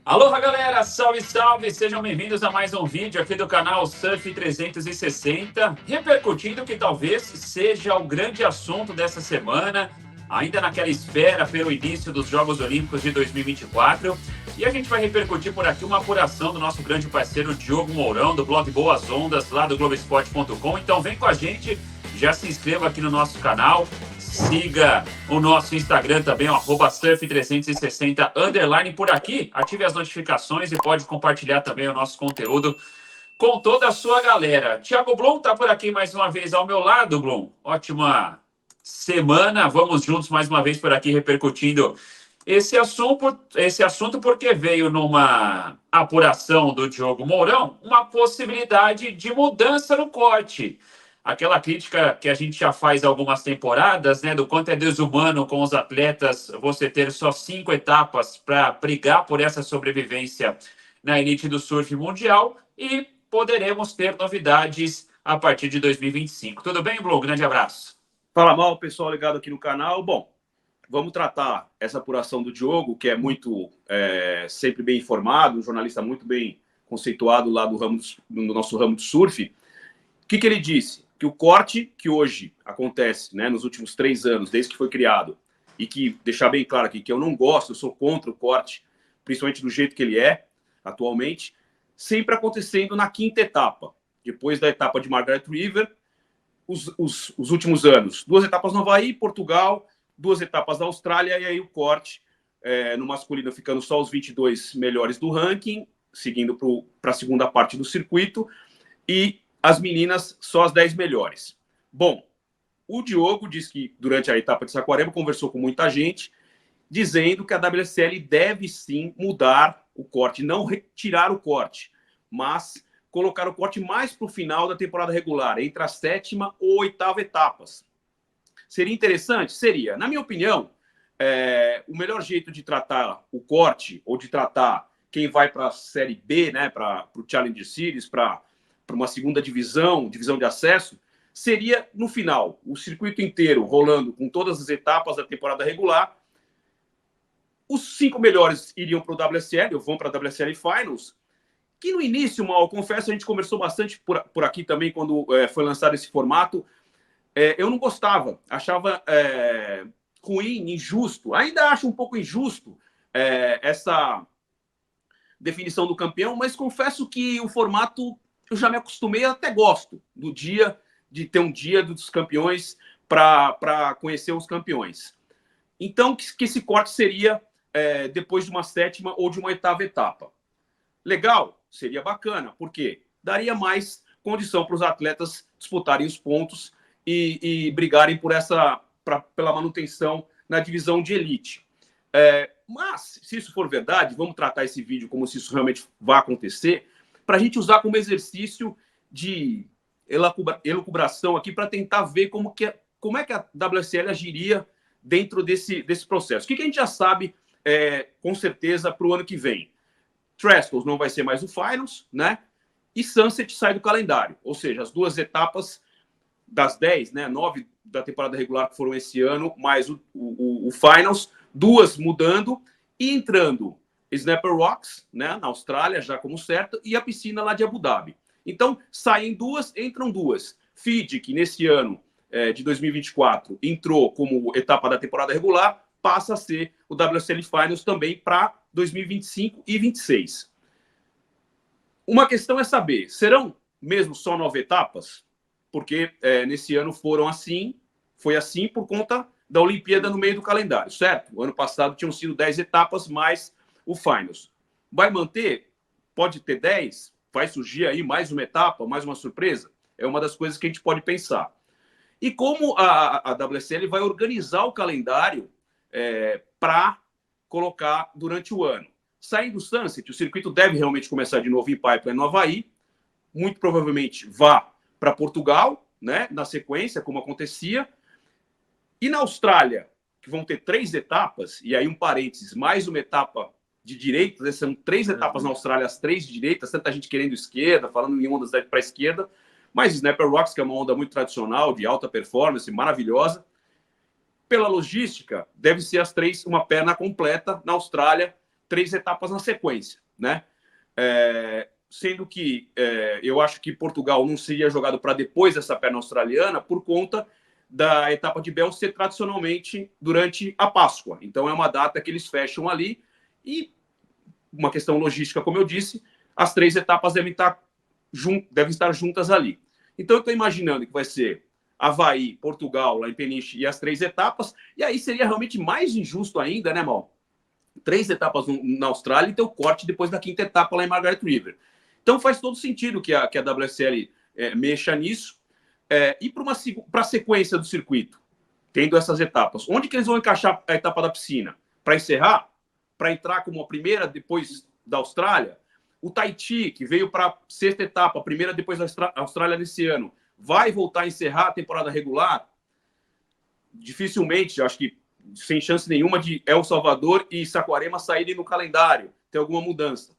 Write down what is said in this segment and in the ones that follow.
Aloha, galera! Salve, salve! Sejam bem-vindos a mais um vídeo aqui do canal Surf 360, repercutindo o que talvez seja o grande assunto dessa semana, ainda naquela espera pelo início dos Jogos Olímpicos de 2024. E a gente vai repercutir por aqui uma apuração do nosso grande parceiro Diogo Mourão, do blog Boas Ondas, lá do Globoesporte.com. Então vem com a gente, já se inscreva aqui no nosso canal, siga o nosso Instagram também, @surf360_ por aqui. Ative as notificações e pode compartilhar também o nosso conteúdo com toda a sua galera. Thiago Blum está por aqui mais uma vez ao meu lado, Blum. Ótima semana. Vamos juntos mais uma vez por aqui repercutindo esse assunto porque veio numa apuração do Diogo Mourão uma possibilidade de mudança no corte. Aquela crítica que a gente já faz há algumas temporadas, né, do quanto é desumano com os atletas você ter só 5 etapas para brigar por essa sobrevivência na elite do surf mundial, e poderemos ter novidades a partir de 2025. Tudo bem, Blum? Grande abraço. Fala mal, pessoal ligado aqui no canal. Bom, vamos tratar essa apuração do Diogo, que é muito sempre bem informado, um jornalista muito bem conceituado lá do nosso ramo de surf. O que ele disse? Que o corte que hoje acontece, né, nos últimos 3 anos, desde que foi criado, e que, deixar bem claro aqui, que eu não gosto, eu sou contra o corte, principalmente do jeito que ele é atualmente, sempre acontecendo na 5ª etapa, depois da etapa de Margaret River, os últimos anos. 2 etapas no Havaí, Portugal, 2 etapas na Austrália, e aí o corte no masculino ficando só os 22 melhores do ranking, seguindo para a segunda parte do circuito, e as meninas só as 10 melhores. Bom, o Diogo disse que durante a etapa de Saquarema conversou com muita gente, dizendo que a WSL deve sim mudar o corte, não retirar o corte, mas colocar o corte mais para o final da temporada regular, entre a 7ª ou 8ª etapas. Seria interessante? Seria. Na minha opinião, o melhor jeito de tratar o corte, ou de tratar quem vai para a Série B, né, para o Challenger Series, para uma segunda divisão de acesso, seria no final, o circuito inteiro rolando com todas as etapas da temporada regular. Os 5 melhores iriam para o WSL, ou vão para a WSL Finals, que no início, Mal, confesso, a gente conversou bastante por aqui também, quando foi lançado esse formato. Eu não gostava, achava ruim, injusto. Ainda acho um pouco injusto essa definição do campeão, mas confesso que o formato eu já me acostumei, até gosto do dia, de ter um dia dos campeões para conhecer os campeões. Então, que esse corte seria depois de uma 7ª ou de uma 8ª etapa. Legal, seria bacana, porque daria mais condição para os atletas disputarem os pontos e brigarem pela manutenção na divisão de elite. Mas, se isso for verdade, vamos tratar esse vídeo como se isso realmente vai acontecer, para a gente usar como exercício de elucubração aqui, para tentar ver como é que a WSL agiria dentro desse processo. O que a gente já sabe, com certeza, para o ano que vem? Trestles não vai ser mais o Finals, né? E Sunset sai do calendário. Ou seja, as 2 etapas das 10, né, 9 da temporada regular que foram esse ano, mais o Finals, 2 mudando e entrando Snapper Rocks, né, na Austrália, já como certo, e a piscina lá de Abu Dhabi. Então, saem 2, entram 2. Fiji, que nesse ano de 2024 entrou como etapa da temporada regular, passa a ser o WSL Finals também para 2025 e 26. Uma questão é saber, serão mesmo só 9 etapas? Porque nesse ano foi assim por conta da Olimpíada no meio do calendário, certo? O ano passado tinham sido 10 etapas, mais o Finals. Vai manter? Pode ter 10? Vai surgir aí mais uma etapa, mais uma surpresa? É uma das coisas que a gente pode pensar. E como a WSL vai organizar o calendário para colocar durante o ano? Saindo do Sunset, o circuito deve realmente começar de novo em Pipeline, no Havaí. Muito provavelmente vá para Portugal, né, na sequência, como acontecia. E na Austrália, que vão ter 3 etapas, e aí um parênteses, mais uma etapa de direitas, são 3 etapas na Austrália, as 3 de direitas, tanta gente querendo esquerda, falando em ondas para a esquerda, mas Snapper Rocks, que é uma onda muito tradicional, de alta performance, maravilhosa. Pela logística, deve ser as 3, uma perna completa na Austrália, 3 etapas na sequência, né? Sendo que eu acho que Portugal não seria jogado para depois dessa perna australiana por conta da etapa de Bells ser tradicionalmente durante a Páscoa. Então é uma data que eles fecham ali e uma questão logística, como eu disse, as 3 etapas devem estar juntas ali. Então eu estou imaginando que vai ser Havaí, Portugal, lá em Peniche e as 3 etapas, e aí seria realmente mais injusto ainda, né, Mal? 3 etapas na Austrália e ter o corte depois da 5ª etapa lá em Margaret River. Então faz todo sentido que a WSL mexa nisso. E para a sequência do circuito, tendo essas etapas, onde que eles vão encaixar a etapa da piscina? Para encerrar? Para entrar como a primeira depois da Austrália? O Tahiti, que veio para a 6ª etapa, a primeira depois da Austrália nesse ano, vai voltar a encerrar a temporada regular? Dificilmente, acho que sem chance nenhuma de El Salvador e Saquarema saírem no calendário, ter alguma mudança.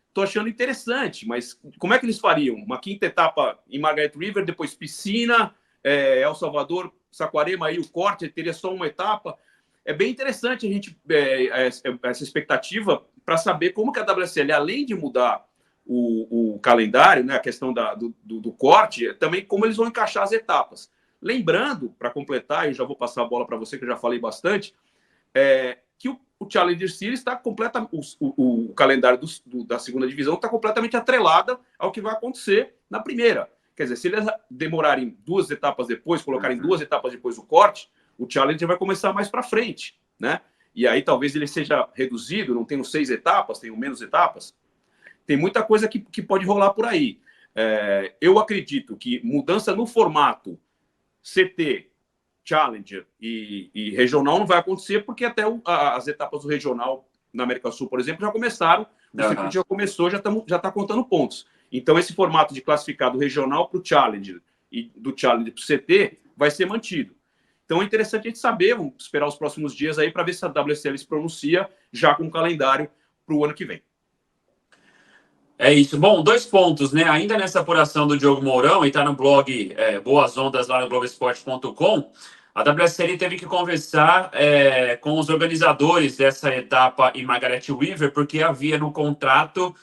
Estou achando interessante, mas como é que eles fariam? Uma 5ª etapa em Margaret River, depois piscina, El Salvador, Saquarema, aí o corte, teria só uma etapa. É bem interessante a gente essa expectativa para saber como que a WSL, além de mudar o calendário, né, a questão do corte, também como eles vão encaixar as etapas. Lembrando, para completar, eu já vou passar a bola para você, que eu já falei bastante, que o Challenger Series está completamente. O calendário da 2ª divisão está completamente atrelado ao que vai acontecer na primeira. Quer dizer, se eles demorarem 2 etapas depois, colocarem 2 etapas depois do corte, o Challenger vai começar mais para frente, né? E aí talvez ele seja reduzido, não tenham 6 etapas, tenham menos etapas. Tem muita coisa que pode rolar por aí. Eu acredito que mudança no formato CT, Challenger e regional não vai acontecer, porque até as etapas do regional na América do Sul, por exemplo, já começaram, o circuito já começou, já está contando pontos. Então, esse formato de classificar do regional para o Challenger e do Challenger para o CT vai ser mantido. Então, é interessante a gente saber, vamos esperar os próximos dias aí para ver se a WSL se pronuncia já com o calendário para o ano que vem. É isso. Bom, 2 pontos, né? Ainda nessa apuração do Diogo Mourão, e está no blog Boas Ondas lá no Globoesporte.com, a WSL teve que conversar com os organizadores dessa etapa em Margaret River, porque havia no contrato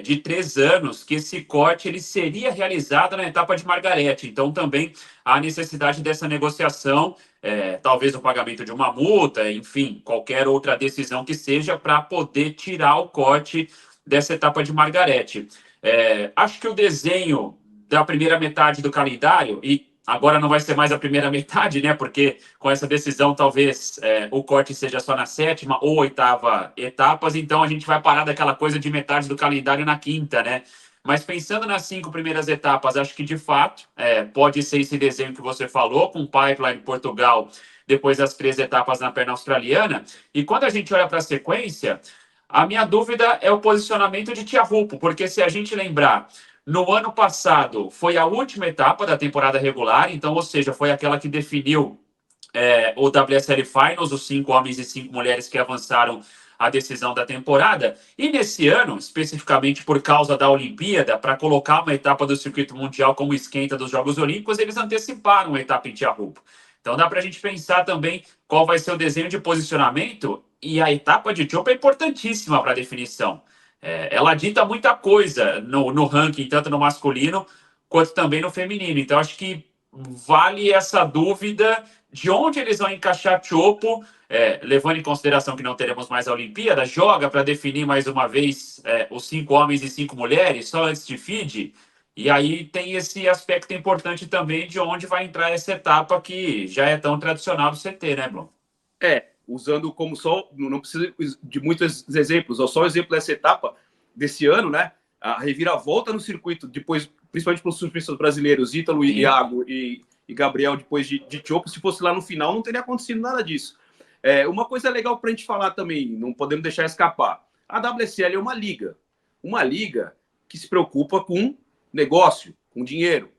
de 3 anos que esse corte ele seria realizado na etapa de Margaret. Então, também há necessidade dessa negociação, talvez o pagamento de uma multa, enfim, qualquer outra decisão que seja, para poder tirar o corte dessa etapa de Margarete. Acho que o desenho da primeira metade do calendário, e agora não vai ser mais a primeira metade, né? Porque com essa decisão talvez o corte seja só na 7ª ou 8ª etapas, então a gente vai parar daquela coisa de metade do calendário na 5ª, né? Mas pensando nas 5 primeiras etapas, acho que de fato pode ser esse desenho que você falou, com Pipeline Portugal, depois das 3 etapas na perna australiana. E quando a gente olha para a sequência, a minha dúvida é o posicionamento de Tiahupo, porque se a gente lembrar, no ano passado foi a última etapa da temporada regular, então, ou seja, foi aquela que definiu o WSL Finals, os 5 homens e 5 mulheres que avançaram a decisão da temporada. E nesse ano, especificamente por causa da Olimpíada, para colocar uma etapa do circuito mundial como esquenta dos Jogos Olímpicos, eles anteciparam a etapa em Tiahupo. Então dá para a gente pensar também qual vai ser o desenho de posicionamento, e a etapa de Chopo é importantíssima para a definição. Ela dita muita coisa no ranking, tanto no masculino quanto também no feminino. Então acho que vale essa dúvida de onde eles vão encaixar Chopo, levando em consideração que não teremos mais a Olimpíada, joga para definir mais uma vez os 5 homens e 5 mulheres, só antes de FIDE. E aí tem esse aspecto importante também de onde vai entrar essa etapa que já é tão tradicional do CT, né, Blum? Usando como só, não precisa de muitos exemplos, só o exemplo dessa etapa desse ano, né? A reviravolta no circuito, depois, principalmente para os surfistas brasileiros, Ítalo, Iago e Gabriel, depois de Chopo, se fosse lá no final, não teria acontecido nada disso. Uma coisa legal para a gente falar também, não podemos deixar escapar. A WSL é uma liga que se preocupa com negócio, com dinheiro.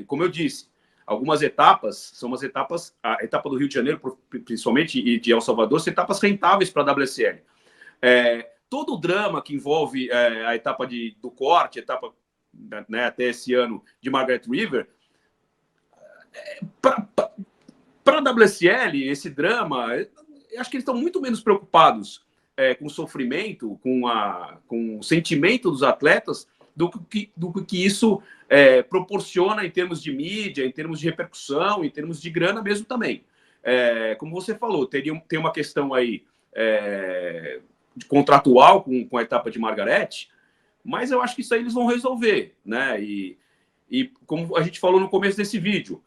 Como eu disse, algumas etapas são umas etapas, a etapa do Rio de Janeiro, principalmente, e de El Salvador, são etapas rentáveis para a WSL. Todo o drama que envolve a etapa do corte, a etapa, né, até esse ano de Margaret River, para a WSL, esse drama, acho que eles estão muito menos preocupados com o sofrimento, com o sentimento dos atletas, do que isso proporciona em termos de mídia, em termos de repercussão, em termos de grana mesmo também. Como você falou, tem uma questão aí contratual com a etapa de Margarete, mas eu acho que isso aí eles vão resolver, né? E como a gente falou no começo desse vídeo,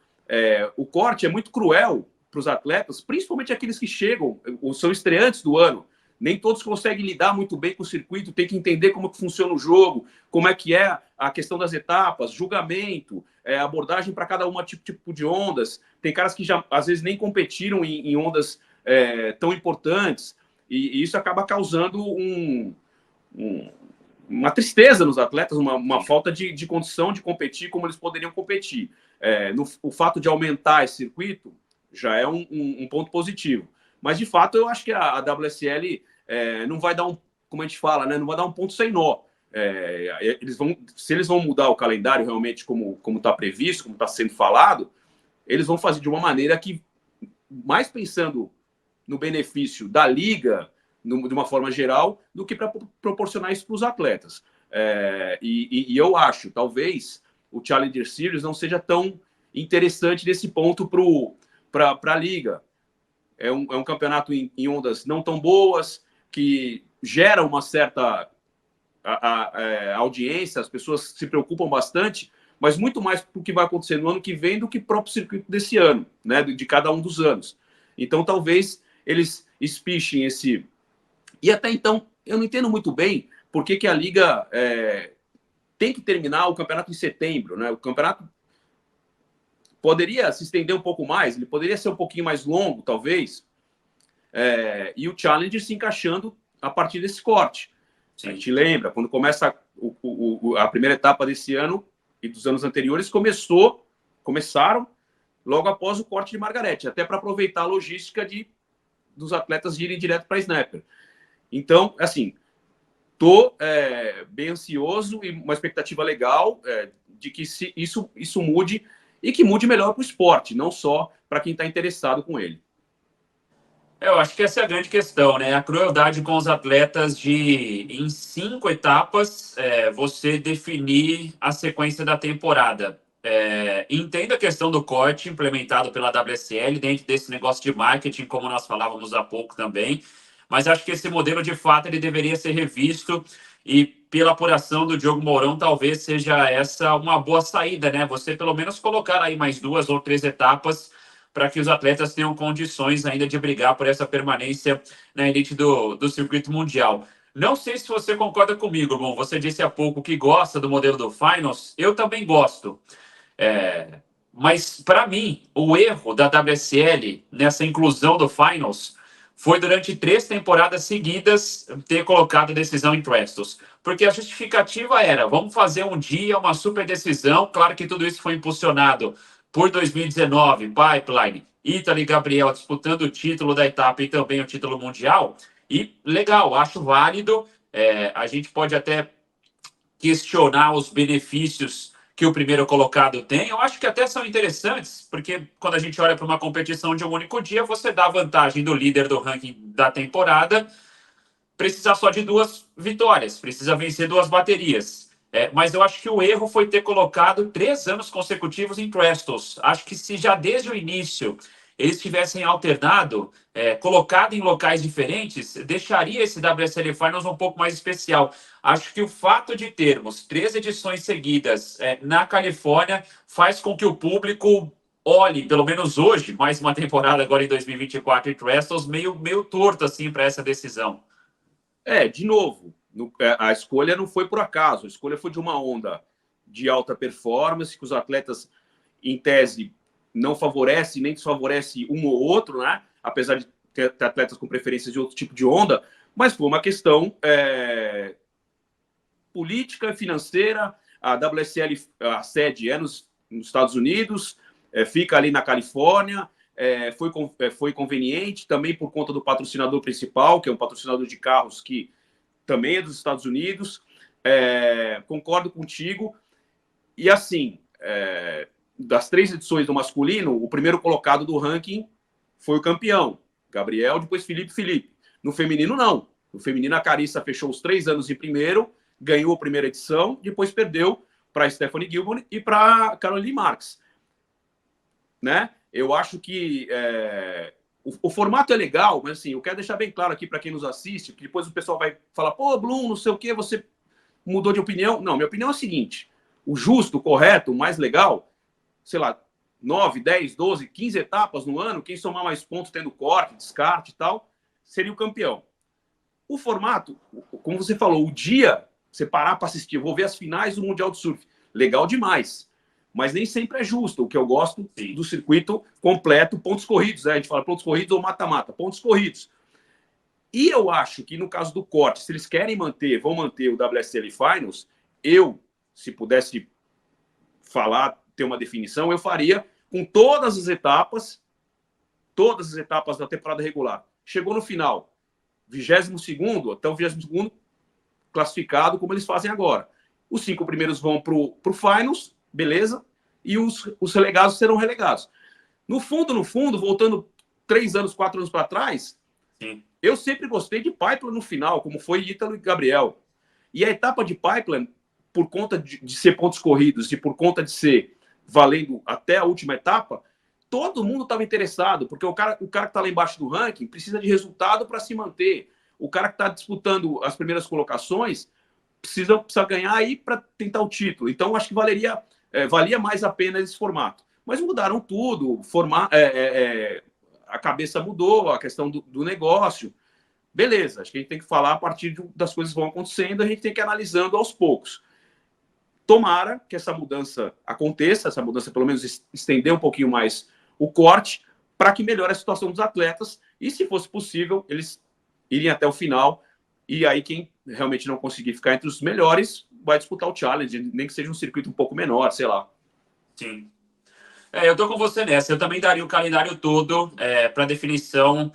o corte é muito cruel para os atletas, principalmente aqueles que chegam, ou são estreantes do ano. Nem todos conseguem lidar muito bem com o circuito, tem que entender como que funciona o jogo, como é que é a questão das etapas, julgamento, abordagem para cada tipo de ondas. Tem caras que já, às vezes, nem competiram em ondas tão importantes, e isso acaba causando uma tristeza nos atletas, uma falta de condição de competir como eles poderiam competir. O fato de aumentar esse circuito já é um ponto positivo. Mas, de fato, eu acho que a WSL não vai dar como a gente fala, né, não vai dar um ponto sem nó. Se eles vão mudar o calendário realmente como está previsto, como está sendo falado, eles vão fazer de uma maneira que, mais pensando no benefício da liga, de uma forma geral, do que para proporcionar isso para os atletas. E eu acho, talvez, o Challenger Series não seja tão interessante nesse ponto para a liga. É um campeonato em ondas não tão boas, que gera uma certa audiência, as pessoas se preocupam bastante, mas muito mais para o que vai acontecer no ano que vem do que o próprio circuito desse ano, né, de cada um dos anos. Então, talvez eles espichem esse... E até então, eu não entendo muito bem por que a Liga tem que terminar o campeonato em setembro, né? O campeonato poderia se estender um pouco mais, ele poderia ser um pouquinho mais longo, talvez, e o Challenger se encaixando a partir desse corte. Sim. A gente lembra, quando começa a primeira etapa desse ano e dos anos anteriores, começaram logo após o corte de Margarete, até para aproveitar a logística dos atletas irem direto para Snapper. Então, assim, estou bem ansioso e uma expectativa legal de que isso mude e que mude melhor para o esporte, não só para quem está interessado com ele. Eu acho que essa é a grande questão, né? A crueldade com os atletas em 5 etapas, você definir a sequência da temporada. Entendo a questão do corte implementado pela WSL dentro desse negócio de marketing, como nós falávamos há pouco também, mas acho que esse modelo, de fato, ele deveria ser revisto e, pela apuração do Diogo Mourão, talvez seja essa uma boa saída, né? Você, pelo menos, colocar aí mais 2 ou 3 etapas para que os atletas tenham condições ainda de brigar por essa permanência na elite do circuito mundial. Não sei se você concorda comigo, bom, você disse há pouco que gosta do modelo do Finals, eu também gosto. Mas, para mim, o erro da WSL nessa inclusão do Finals foi, durante 3 temporadas seguidas, ter colocado a decisão em Trestles. Porque a justificativa era, vamos fazer um dia uma super decisão. Claro que tudo isso foi impulsionado por 2019, Pipeline, Ítalo e Gabriel disputando o título da etapa e também o título mundial. E legal, acho válido. A gente pode até questionar os benefícios que o primeiro colocado tem. Eu acho que até são interessantes, porque quando a gente olha para uma competição de um único dia, você dá vantagem do líder do ranking da temporada, precisa só de 2 vitórias, precisa vencer 2 baterias. Mas eu acho que o erro foi ter colocado 3 anos consecutivos em Trestles. Acho que se já desde o início eles tivessem alternado, colocado em locais diferentes, deixaria esse WSL Finals um pouco mais especial. Acho que o fato de termos 3 edições seguidas na Califórnia faz com que o público olhe, pelo menos hoje, mais uma temporada agora em 2024 em Trestles, meio torto assim para essa decisão. De novo, a escolha não foi por acaso, a escolha foi de uma onda de alta performance, que os atletas, em tese, não favorece nem desfavorece um ou outro, né? Apesar de ter atletas com preferências de outro tipo de onda, mas foi uma questão política e financeira. A WSL, a sede nos Estados Unidos, fica ali na Califórnia, foi conveniente também por conta do patrocinador principal, que é um patrocinador de carros que também é dos Estados Unidos. Concordo contigo. E assim, das 3 edições do masculino, o primeiro colocado do ranking foi o campeão, Gabriel, depois Felipe. No feminino, não. No feminino, a Carissa fechou os 3 anos em primeiro, ganhou a primeira edição, depois perdeu para Stephanie Gilmore e para Caroline Marks. Né? Eu acho que o formato é legal, mas assim, eu quero deixar bem claro aqui para quem nos assiste, que depois o pessoal vai falar, pô, Blum, não sei o que, você mudou de opinião. Não, minha opinião é a seguinte, o justo, o correto, o mais legal, sei lá, 9, 10, 12, 15 etapas no ano, quem somar mais pontos tendo corte, descarte e tal, seria o campeão. O formato, como você falou, o dia, você parar para assistir, vou ver as finais do Mundial de Surf, legal demais. Mas nem sempre é justo. O que eu gosto do circuito completo, pontos corridos. Né? A gente fala pontos corridos ou mata-mata, pontos corridos. E eu acho que no caso do corte, se eles querem manter, vão manter o WSL Finals, eu, se pudesse falar, ter uma definição, eu faria com todas as etapas da temporada regular. Chegou no final, 22º, até o 22º classificado, como eles fazem agora. Os 5 primeiros vão para o Finals, beleza? E os relegados serão relegados. No fundo, voltando 3 anos, 4 anos para trás, sim, eu sempre gostei de Pipeline no final, como foi Ítalo e Gabriel. E a etapa de Pipeline, por conta de ser pontos corridos e por conta de ser valendo até a última etapa, todo mundo estava interessado, porque o cara que está lá embaixo do ranking precisa de resultado para se manter. O cara que está disputando as primeiras colocações precisa ganhar aí para tentar o título. Então, acho que valia mais a pena esse formato. Mas mudaram tudo, a cabeça mudou, a questão do negócio. Beleza, acho que a gente tem que falar a partir das coisas que vão acontecendo, a gente tem que ir analisando aos poucos. Tomara que essa mudança aconteça, essa mudança pelo menos estender um pouquinho mais o corte, para que melhore a situação dos atletas e, se fosse possível, eles irem até o final. E aí quem realmente não conseguir ficar entre os melhores vai disputar o Challenge, nem que seja um circuito um pouco menor, sei lá. Sim. Eu tô com você nessa. Eu também daria o calendário todo para definição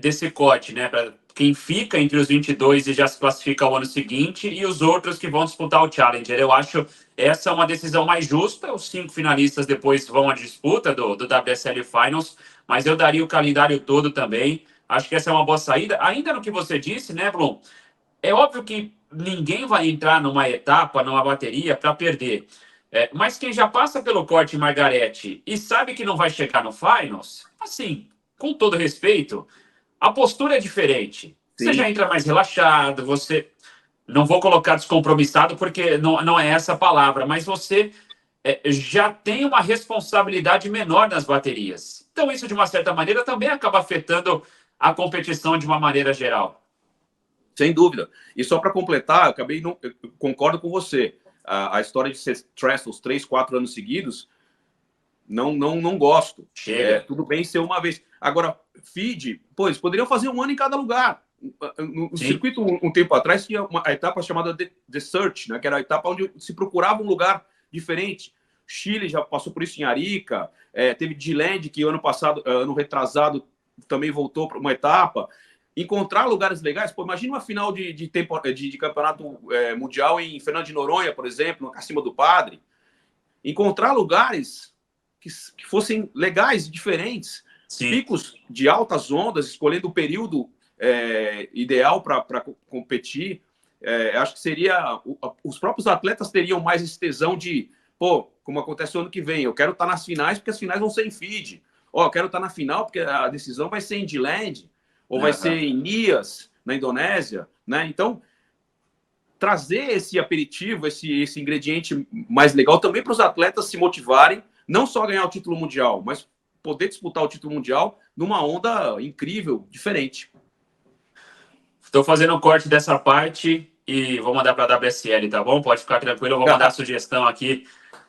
desse corte, né? Para quem fica entre os 22 e já se classifica ao ano seguinte e os outros que vão disputar o Challenger. Eu acho essa uma decisão mais justa. Os 5 finalistas depois vão à disputa do WSL Finals, mas eu daria o calendário todo também. Acho que essa é uma boa saída. Ainda no que você disse, né, Blum? É óbvio que ninguém vai entrar numa etapa, numa bateria, para perder. Mas quem já passa pelo corte Margarete e sabe que não vai chegar no Finals, assim, com todo respeito, a postura é diferente. Sim. Você já entra mais relaxado, você... Não vou colocar descompromissado, porque não é essa a palavra, mas você já tem uma responsabilidade menor nas baterias. Então, isso, de uma certa maneira, também acaba afetando a competição de uma maneira geral. Sem dúvida. E só para completar, eu concordo com você. A história de ser Trestles 3, 4 anos seguidos, não gosto. Tudo bem ser uma vez. Agora, feed, eles poderiam fazer um ano em cada lugar. No circuito, um tempo atrás, tinha uma etapa chamada The Search, né, que era a etapa onde se procurava um lugar diferente. Chile já passou por isso em Arica, teve G-Land, que ano retrasado, também voltou para uma etapa. Encontrar lugares legais, imagina uma final de campeonato mundial em Fernando de Noronha, por exemplo, acima do Padre. Encontrar lugares que fossem legais e diferentes. Sim. Picos de altas ondas, escolhendo o período ideal para competir. Acho que seria... Os próprios atletas teriam mais esse tesão de, como acontece o ano que vem, eu quero estar nas finais porque as finais vão ser em feed. Eu quero estar na final porque a decisão vai ser em G-Land, ou vai ser em Nias, na Indonésia, né? Então, trazer esse aperitivo, esse ingrediente mais legal também para os atletas se motivarem, não só ganhar o título mundial, mas poder disputar o título mundial numa onda incrível, diferente. Estou fazendo um corte dessa parte e vou mandar para a WSL, tá bom? Pode ficar tranquilo, eu vou mandar a sugestão aqui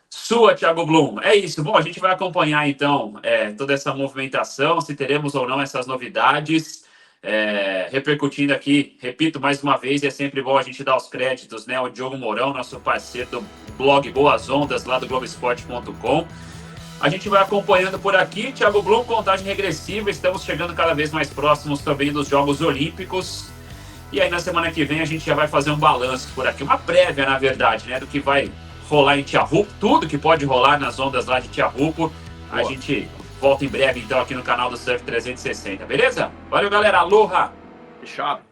sua, Thiago Blum. É isso. Bom, a gente vai acompanhar, então, toda essa movimentação, se teremos ou não essas novidades. Repercutindo aqui, repito mais uma vez, é sempre bom a gente dar os créditos, né? O Diogo Mourão, nosso parceiro do blog Boas Ondas, lá do Globoesporte.com. A gente vai acompanhando por aqui. Thiago Blum, contagem regressiva. Estamos chegando cada vez mais próximos também dos Jogos Olímpicos. E aí, na semana que vem, a gente já vai fazer um balanço por aqui. Uma prévia, na verdade, né? Do que vai rolar em Tiahupo. Tudo que pode rolar nas ondas lá de Tiahupo. A gente volta em breve, então, aqui no canal do Surf 360. Beleza? Valeu, galera. Aloha! Fechado.